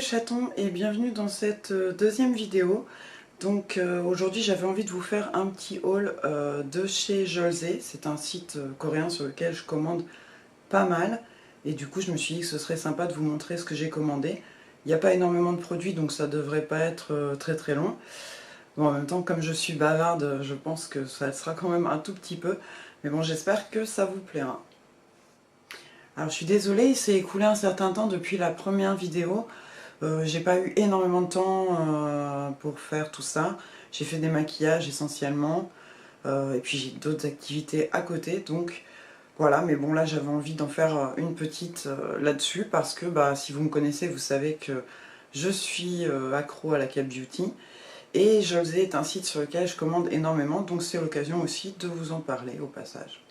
chatons et bienvenue dans cette deuxième vidéo. Donc aujourd'hui j'avais envie de vous faire un petit haul de chez Jolsey. C'est un site coréen sur lequel je commande pas mal. Et du coup je me suis dit que ce serait sympa de vous montrer ce que j'ai commandé. Il n'y a pas énormément de produits donc ça devrait pas être très long. Bon, en même temps comme je suis bavarde je pense que ça sera quand même un tout petit peu. Mais bon, j'espère que ça vous plaira. Alors je suis désolée, il s'est écoulé un certain temps depuis la première vidéo. J'ai pas eu énormément de temps pour faire tout ça. J'ai fait des maquillages essentiellement, et puis j'ai d'autres activités à côté, donc voilà. Mais bon, là j'avais envie d'en faire une petite là-dessus, parce que bah, si vous me connaissez, vous savez que je suis accro à la Cap Beauty, et Jolsey est un site sur lequel je commande énormément, donc c'est l'occasion aussi de vous en parler au passage.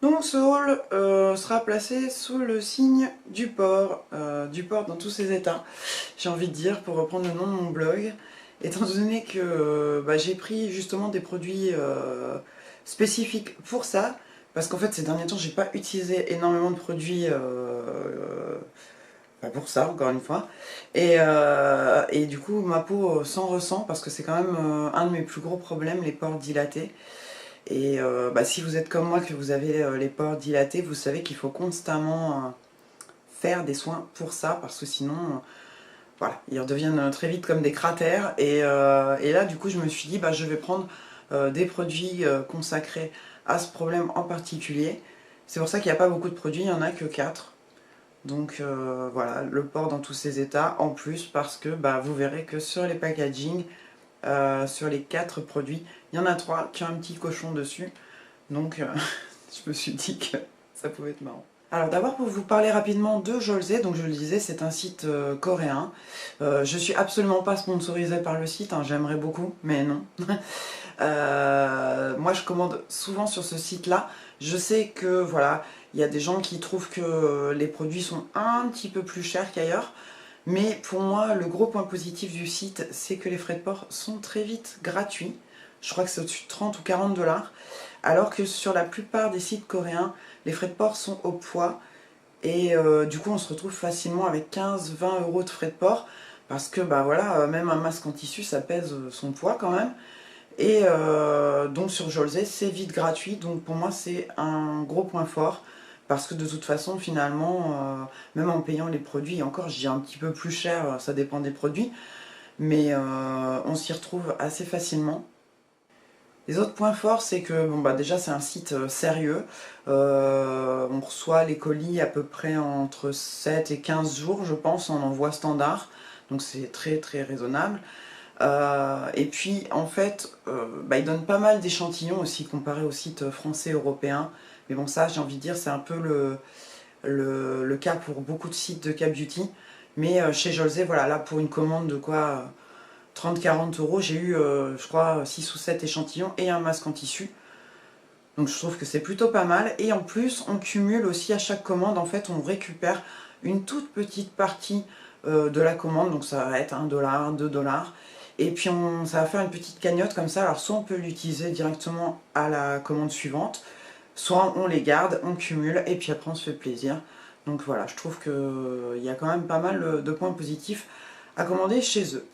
Donc ce haul sera placé sous le signe du port dans tous ses états, j'ai envie de dire, pour reprendre le nom de mon blog, étant donné que bah, j'ai pris justement des produits spécifiques pour ça, parce qu'en fait ces derniers temps j'ai pas utilisé énormément de produits pour ça, encore une fois, et du coup ma peau s'en ressent, parce que c'est quand même un de mes plus gros problèmes, les pores dilatés. Et bah, si vous êtes comme moi, que vous avez les pores dilatés, vous savez qu'il faut constamment faire des soins pour ça, parce que sinon, voilà, ils redeviennent très vite comme des cratères. Et là, du coup, je me suis dit, bah, je vais prendre des produits consacrés à ce problème en particulier. C'est pour ça qu'il n'y a pas beaucoup de produits, il n'y en a que 4. Donc voilà, le port dans tous ses états, en plus, parce que bah, vous verrez que sur les packaging, sur les 4 produits, il y en a 3 qui ont un petit cochon dessus. Donc je me suis dit que ça pouvait être marrant. Alors d'abord, pour vous parler rapidement de Jolsey, donc je le disais, c'est un site coréen. Je suis absolument pas sponsorisée par le site, hein, j'aimerais beaucoup, mais non. Moi je commande souvent sur ce site-là. Je sais que voilà, il y a des gens qui trouvent que les produits sont un petit peu plus chers qu'ailleurs. Mais pour moi, le gros point positif du site, c'est que les frais de port sont très vite gratuits. Je crois que c'est au-dessus de 30 ou 40 $. Alors que sur la plupart des sites coréens, les frais de port sont au poids. Et du coup, on se retrouve facilement avec 15-20 € de frais de port. Parce que bah voilà, même un masque en tissu, ça pèse son poids quand même. Et donc sur Jolsey, c'est vite gratuit. Donc pour moi, c'est un gros point fort. Parce que de toute façon, finalement, même en payant les produits, et encore, je dis un petit peu plus cher, ça dépend des produits, mais on s'y retrouve assez facilement. Les autres points forts, c'est que bon, bah, déjà c'est un site sérieux. On reçoit les colis à peu près entre 7 et 15 jours, je pense, en envoi standard. Donc c'est très très raisonnable. Et puis en fait, bah, ils donnent pas mal d'échantillons aussi comparé aux sites français européens. Mais bon, ça, j'ai envie de dire, c'est un peu le cas pour beaucoup de sites de Cap Beauty. Mais chez Jolsey, voilà, là pour une commande de quoi 30-40 €, j'ai eu, je crois, 6 ou 7 échantillons et un masque en tissu. Donc je trouve que c'est plutôt pas mal. Et en plus, on cumule aussi à chaque commande, en fait, on récupère une toute petite partie de la commande. Donc ça va être 1 $, 2 $. Et puis ça va faire une petite cagnotte comme ça. Alors soit on peut l'utiliser directement à la commande suivante, soit on les garde, on cumule, et puis après on se fait plaisir. Donc voilà, je trouve qu'il y a quand même pas mal de points positifs à commander chez eux.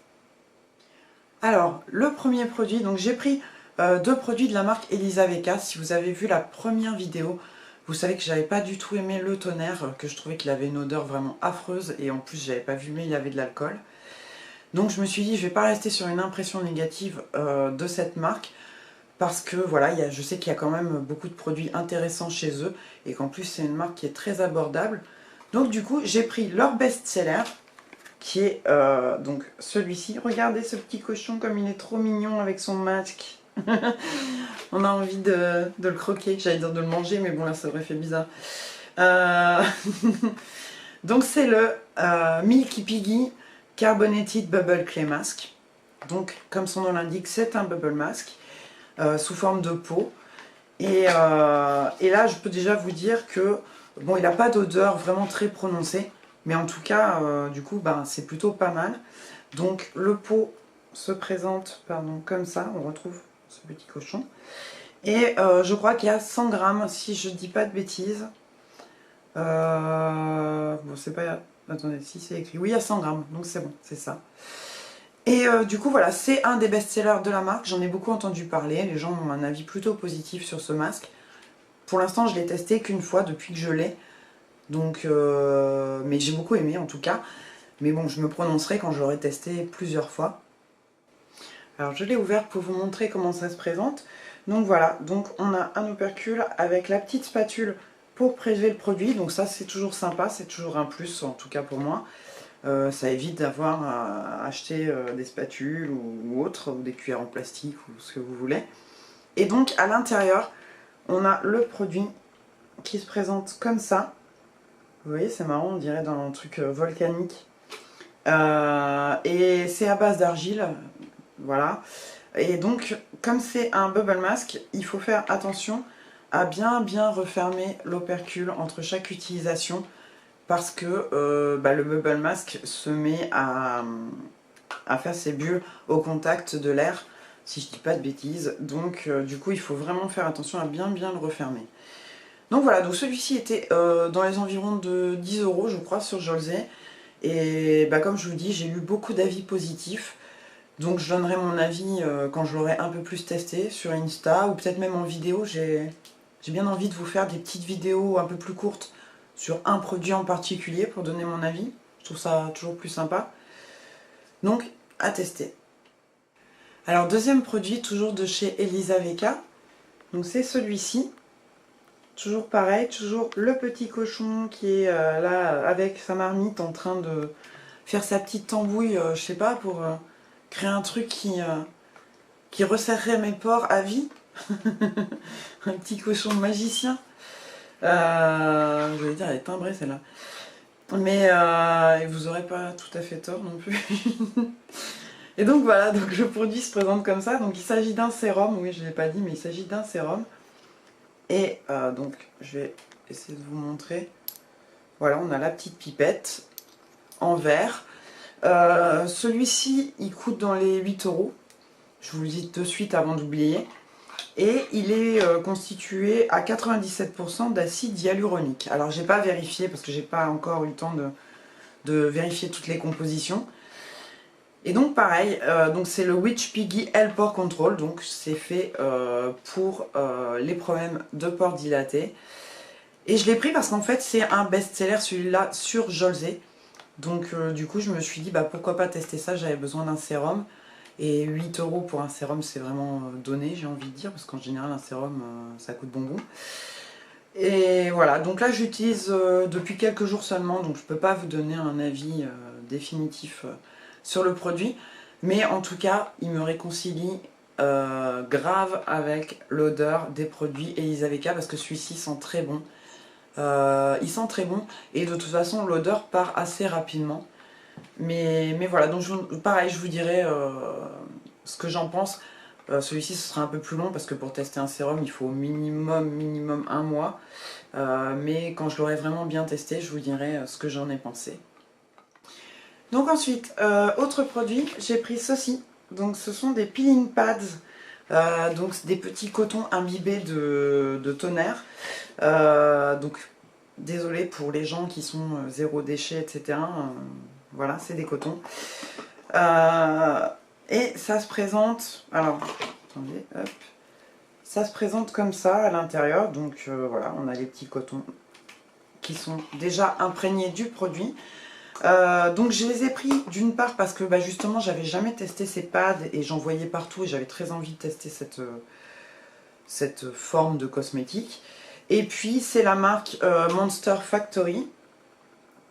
Alors, le premier produit, donc j'ai pris 2 produits de la marque Elisavecka. Si vous avez vu la première vidéo, vous savez que j'avais pas du tout aimé le tonnerre, que je trouvais qu'il avait une odeur vraiment affreuse, et en plus j'avais pas vu mais il y avait de l'alcool. Donc je me suis dit, je vais pas rester sur une impression négative de cette marque, parce que voilà, je sais qu'il y a quand même beaucoup de produits intéressants chez eux, et qu'en plus c'est une marque qui est très abordable. Donc du coup, j'ai pris leur best-seller, qui est donc celui-ci. Regardez ce petit cochon comme il est trop mignon avec son masque. On a envie de le croquer, j'allais dire de le manger, mais bon là ça aurait fait bizarre. Donc c'est le Milky Piggy Carbonated Bubble Clay Mask. Donc comme son nom l'indique, c'est un bubble mask sous forme de peau. Et là je peux déjà vous dire que bon, il n'a pas d'odeur vraiment très prononcée. Mais en tout cas, du coup, ben, c'est plutôt pas mal. Donc le pot se présente comme ça, on retrouve ce petit cochon. Et je crois qu'il y a 100 grammes, si je dis pas de bêtises. Bon, c'est pas Attendez, si c'est écrit. Oui, à 100 grammes, donc c'est bon, c'est ça. Et du coup, voilà, c'est un des best-sellers de la marque. J'en ai beaucoup entendu parler. Les gens ont un avis plutôt positif sur ce masque. Pour l'instant, je l'ai testé qu'une fois depuis que je l'ai. Donc, mais j'ai beaucoup aimé en tout cas. Mais bon, je me prononcerai quand je l'aurai testé plusieurs fois. Alors, je l'ai ouvert pour vous montrer comment ça se présente. Donc voilà, donc on a un opercule avec la petite spatule pour prélever le produit. Donc ça, c'est toujours sympa, c'est toujours un plus, en tout cas pour moi. Ça évite d'avoir à acheter des spatules ou autres, ou des cuillères en plastique ou ce que vous voulez. Et donc à l'intérieur, on a le produit qui se présente comme ça. Vous voyez, c'est marrant, on dirait dans un truc volcanique. Et c'est à base d'argile, voilà. Et donc, comme c'est un bubble mask, il faut faire attention à bien refermer l'opercule entre chaque utilisation parce que le bubble mask se met à faire ses bulles au contact de l'air, si je dis pas de bêtises. Donc, du coup, il faut vraiment faire attention à bien le refermer. Donc voilà, donc celui-ci était dans les environs de 10 € je crois sur Jolsey. Et comme je vous dis, j'ai eu beaucoup d'avis positifs. Donc je donnerai mon avis quand je l'aurai un peu plus testé sur Insta ou peut-être même en vidéo. J'ai bien envie de vous faire des petites vidéos un peu plus courtes sur un produit en particulier pour donner mon avis. Je trouve ça toujours plus sympa. Donc à tester. Alors deuxième produit, toujours de chez Elisa Veka. Donc c'est celui-ci. Toujours pareil, toujours le petit cochon qui est là avec sa marmite en train de faire sa petite tambouille, je sais pas, pour créer un truc qui resserrerait mes pores à vie. Un petit cochon magicien. Je vais dire, elle est timbrée celle-là. Mais vous aurez pas tout à fait tort non plus. Et donc voilà, donc le produit se présente comme ça. Donc il s'agit d'un sérum, oui je ne l'ai pas dit, mais il s'agit d'un sérum. Et donc je vais essayer de vous montrer. Voilà, on a la petite pipette en verre. Celui-ci, il coûte dans les 8 €. Je vous le dis de suite avant d'oublier. Et il est constitué à 97% d'acide hyaluronique. Alors j'ai pas vérifié parce que j'ai pas encore eu le temps de vérifier toutes les compositions. Et donc pareil, donc c'est le Witch Piggy L Pore Control, donc c'est fait pour les problèmes de pores dilatés. Et je l'ai pris parce qu'en fait c'est un best-seller celui-là sur Jolsey. Donc du coup je me suis dit pourquoi pas tester ça, j'avais besoin d'un sérum. Et 8 € pour un sérum c'est vraiment donné, j'ai envie de dire, parce qu'en général un sérum ça coûte bonbon. Et voilà, donc là j'utilise depuis quelques jours seulement, donc je peux pas vous donner un avis définitif sur le produit. Mais en tout cas, il me réconcilie grave avec l'odeur des produits Elisa Veka, parce que celui-ci sent très bon. Il sent très bon, et de toute façon l'odeur part assez rapidement. Mais voilà, donc pareil, je vous dirai ce que j'en pense. Celui-ci ce sera un peu plus long parce que pour tester un sérum il faut au minimum un mois. Mais quand je l'aurai vraiment bien testé, je vous dirai ce que j'en ai pensé. Donc ensuite, autre produit, j'ai pris ceci. Donc ce sont des peeling pads. Donc des petits cotons imbibés de tonnerre. Donc désolé pour les gens qui sont zéro déchet, etc. Voilà, c'est des cotons. Et ça se présente... Alors, attendez, hop. Ça se présente comme ça à l'intérieur. Donc voilà, on a les petits cotons qui sont déjà imprégnés du produit. Donc je les ai pris d'une part parce que justement j'avais jamais testé ces pads et j'en voyais partout et j'avais très envie de tester cette forme de cosmétique. Et puis c'est la marque Monster Factory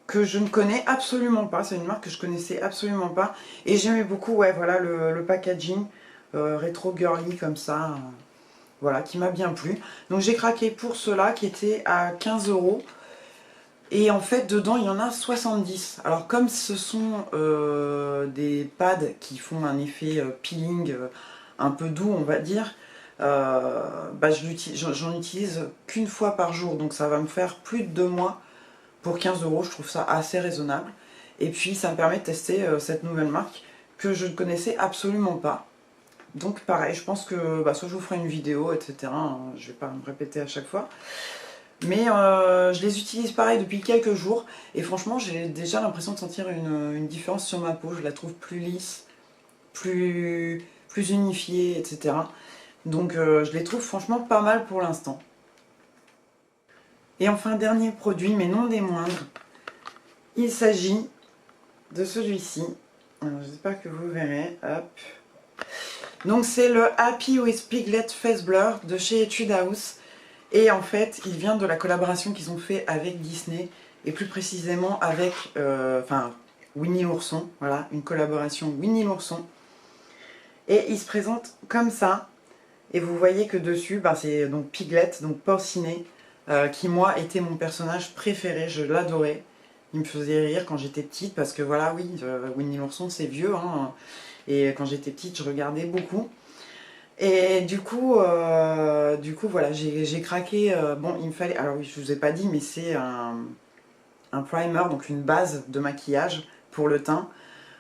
que je ne connais absolument pas, c'est une marque que je connaissais absolument pas et j'aimais beaucoup, ouais voilà, le packaging rétro girly comme ça, voilà, qui m'a bien plu. Donc j'ai craqué pour cela qui était à 15 €. Et en fait dedans il y en a 70. Alors comme ce sont des pads qui font un effet peeling un peu doux on va dire, j'en utilise qu'une fois par jour. Donc ça va me faire plus de 2 mois pour 15 €. Je trouve ça assez raisonnable. Et puis ça me permet de tester cette nouvelle marque que je ne connaissais absolument pas. Donc pareil, je pense que soit je vous ferai une vidéo, etc. Je ne vais pas me répéter à chaque fois. Mais je les utilise pareil depuis quelques jours. Et franchement, j'ai déjà l'impression de sentir une différence sur ma peau. Je la trouve plus lisse, plus unifiée, etc. Donc je les trouve franchement pas mal pour l'instant. Et enfin, dernier produit, mais non des moindres, il s'agit de celui-ci. J'espère que vous verrez. Hop. Donc c'est le Happy with Piglet Face Blur de chez Etude House. Et en fait, il vient de la collaboration qu'ils ont fait avec Disney. Et plus précisément avec Winnie l'ourson. Voilà, une collaboration Winnie l'ourson. Et il se présente comme ça. Et vous voyez que dessus, c'est donc Piglet, donc porcinet, qui moi était mon personnage préféré, je l'adorais. Il me faisait rire quand j'étais petite, parce que voilà, oui, Winnie l'ourson c'est vieux, hein, et quand j'étais petite je regardais beaucoup. Et du coup voilà, j'ai craqué, bon il me fallait, alors oui je vous ai pas dit, mais c'est un primer, donc une base de maquillage pour le teint.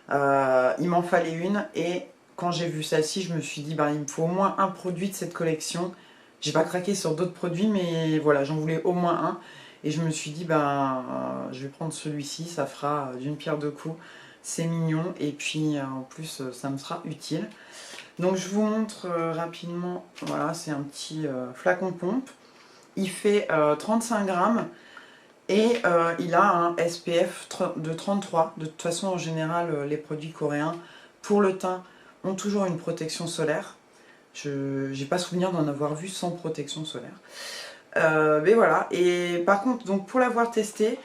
Il m'en fallait une, et quand j'ai vu celle-ci, je me suis dit, il me faut au moins un produit de cette collection. J'ai pas craqué sur d'autres produits, mais voilà, j'en voulais au moins un. Et je me suis dit, je vais prendre celui-ci, ça fera d'une pierre deux coups. C'est mignon, et puis en plus, ça me sera utile. Donc je vous montre rapidement, voilà, c'est un petit flacon pompe. Il fait 35 grammes. Et il a un SPF de 33. De toute façon, en général, les produits coréens, pour le teint, ont toujours une protection solaire. Je n'ai pas souvenir d'en avoir vu sans protection solaire. Mais voilà. Et par contre, donc pour l'avoir testé,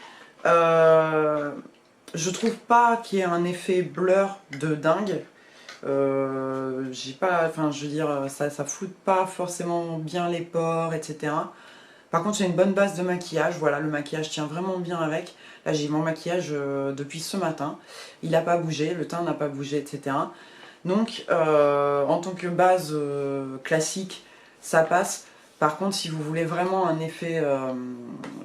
je trouve pas qu'il y ait un effet blur de dingue. J'ai pas, enfin, je veux dire, ça floute pas forcément bien les pores, etc. Par contre, j'ai une bonne base de maquillage. Voilà, le maquillage tient vraiment bien avec. Là, j'ai mon maquillage depuis ce matin. Il n'a pas bougé, le teint n'a pas bougé, etc. Donc, en tant que base classique, ça passe. Par contre, si vous voulez vraiment un effet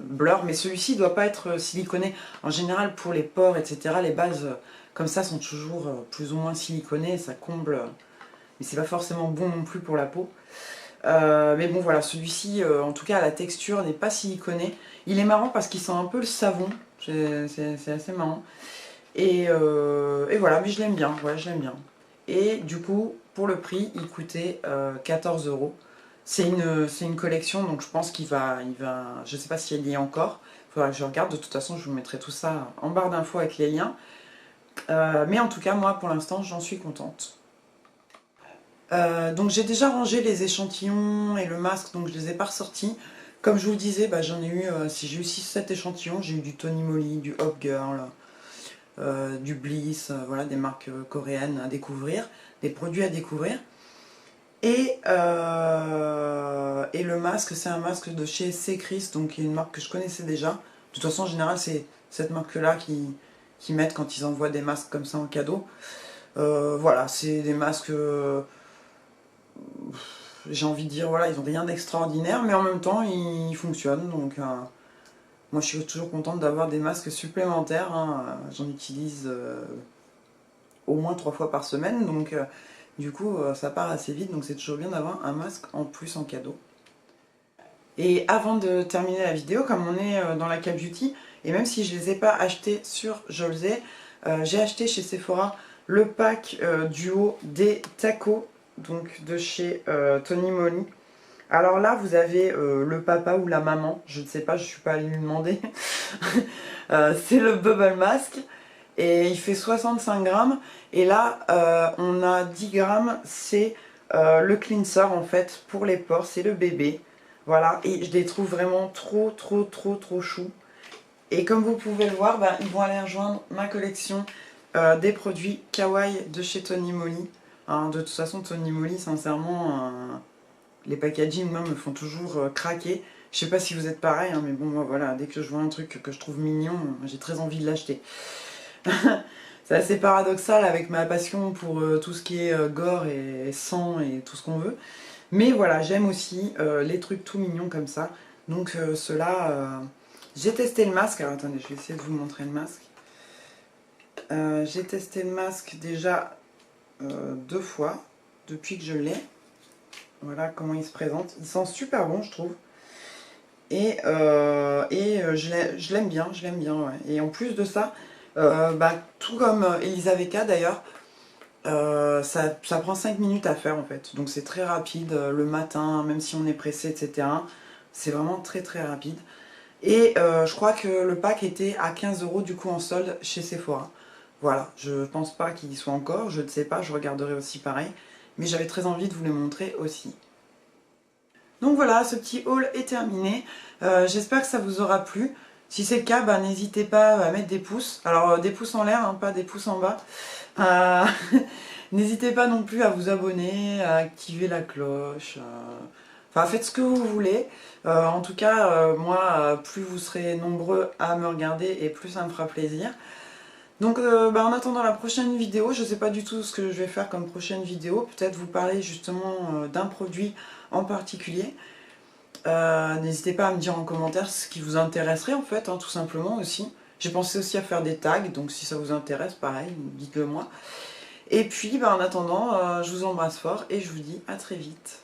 blur, mais celui-ci ne doit pas être siliconé. En général, pour les pores, etc., les bases comme ça sont toujours plus ou moins siliconées. Ça comble, mais c'est pas forcément bon non plus pour la peau. Mais bon voilà, celui-ci, en tout cas la texture n'est pas siliconée. Il est marrant parce qu'il sent un peu le savon, c'est assez marrant. Et voilà, mais je l'aime bien, voilà, je l'aime bien. Et du coup, pour le prix, il coûtait 14 €. C'est une collection, donc je pense je sais pas si elle y est encore. Il faudra que je regarde, de toute façon je vous mettrai tout ça en barre d'infos avec les liens. Mais en tout cas, moi pour l'instant, j'en suis contente. Donc j'ai déjà rangé les échantillons et le masque, donc je les ai pas ressortis. Comme je vous le disais, j'en ai eu, si j'ai eu 6-7 échantillons, j'ai eu du Tony Moly, du Hop Girl, du Bliss, voilà, des marques coréennes à découvrir, des produits à découvrir. Et le masque, c'est un masque de chez Secris, donc une marque que je connaissais déjà. De toute façon, en général, c'est cette marque-là qui mettent quand ils envoient des masques comme ça en cadeau. Voilà, c'est des masques... j'ai envie de dire, voilà, ils n'ont rien d'extraordinaire, mais en même temps, ils fonctionnent. Donc, moi, je suis toujours contente d'avoir des masques supplémentaires. Hein. J'en utilise au moins 3 fois par semaine, donc du coup, ça part assez vite. Donc, c'est toujours bien d'avoir un masque en plus en cadeau. Et avant de terminer la vidéo, comme on est dans la Cap Beauty, et même si je ne les ai pas achetés sur Jolsey, j'ai acheté chez Sephora le pack duo des tacos, donc de chez Tony Moly. Alors là, vous avez le papa ou la maman, je ne sais pas, je ne suis pas allée lui demander. C'est le Bubble Mask, et il fait 65 grammes. Et là, on a 10 grammes, c'est le cleanser en fait pour les pores, c'est le bébé. Voilà, et je les trouve vraiment trop chou. Et comme vous pouvez le voir, ils vont aller rejoindre ma collection des produits kawaii de chez Tony Moly. Hein, de toute façon, Tony Moly, sincèrement, les packaging, moi, me font toujours craquer. Je sais pas si vous êtes pareil, hein, mais bon, moi, voilà, dès que je vois un truc que je trouve mignon, j'ai très envie de l'acheter. C'est assez paradoxal avec ma passion pour tout ce qui est gore et sang et tout ce qu'on veut. Mais voilà, j'aime aussi les trucs tout mignons comme ça. Donc ceux-là, j'ai testé le masque. Alors attendez, je vais essayer de vous montrer le masque. J'ai testé le masque déjà 2 fois depuis que je l'ai. Voilà comment il se présente. Il sent super bon, je trouve. Je l'aime bien, ouais. Et en plus de ça, tout comme Elisa Veka d'ailleurs, ça prend 5 minutes à faire en fait. Donc c'est très rapide le matin, même si on est pressé, etc. C'est vraiment très très rapide. Et je crois que le pack était à 15 € du coup en solde chez Sephora. Voilà, je pense pas qu'il y soit encore, je ne sais pas, je regarderai aussi pareil. Mais j'avais très envie de vous les montrer aussi. Donc voilà, ce petit haul est terminé. J'espère que ça vous aura plu. Si c'est le cas, n'hésitez pas à mettre des pouces. Alors des pouces en l'air, hein, pas des pouces en bas. Euh, N'hésitez pas non plus à vous abonner, à activer la cloche. Enfin, faites ce que vous voulez. En tout cas, moi, plus vous serez nombreux à me regarder et plus ça me fera plaisir. Donc en attendant la prochaine vidéo, je ne sais pas du tout ce que je vais faire comme prochaine vidéo. Peut-être vous parler justement d'un produit en particulier. N'hésitez pas à me dire en commentaire ce qui vous intéresserait en fait, hein, tout simplement aussi. J'ai pensé aussi à faire des tags, donc si ça vous intéresse, pareil, dites-le moi. Et puis en attendant, je vous embrasse fort et je vous dis à très vite.